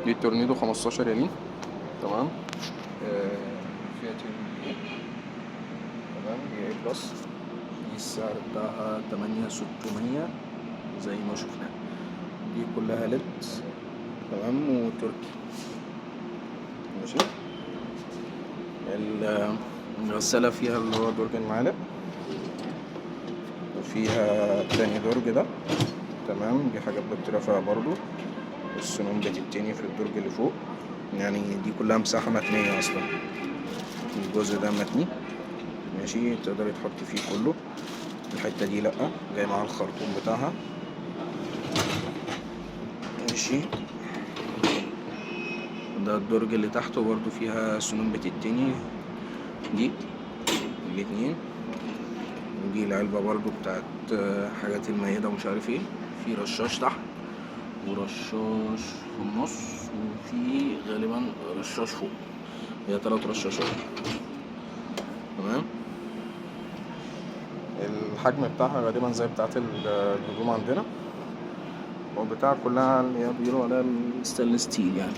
دي التورنيدو 15 يمين. تمام. فيها تيربو تمام. هي بلس. دي السعر بتاعها 8600 زي ما شفنا. دي كلها ليد. تمام. وتركي. ماشي. الغسالة فيها اللي هو درج المعالق، وفيها تاني درج ده. تمام. دي حاجات بترفع برضو. السنون بتتني في الدرج اللي فوق، يعني دي كلها مساحة متنية أصلا. الجزء ده متني. ماشي. تقدري تحطي فيه كله. الحتة دي لأ، جاي معاها الخرطوم بتاعها. ماشي. ده الدرج اللي تحته برضو فيها سنون بتتني دي الاتنين. ودي العلبة برضو بتاعت حاجات المائدة ومش عارف ايه. في رشاش تحت ورشاش في النص، وفي غالبا رشاش فوق. هي 3 رشاشات. تمام. الحجم بتاعها غالبا زي بتاعت الهدوم عندنا، والبتاع كلها اللي هي بيقولوا عليها الستانلس ستيل يعني.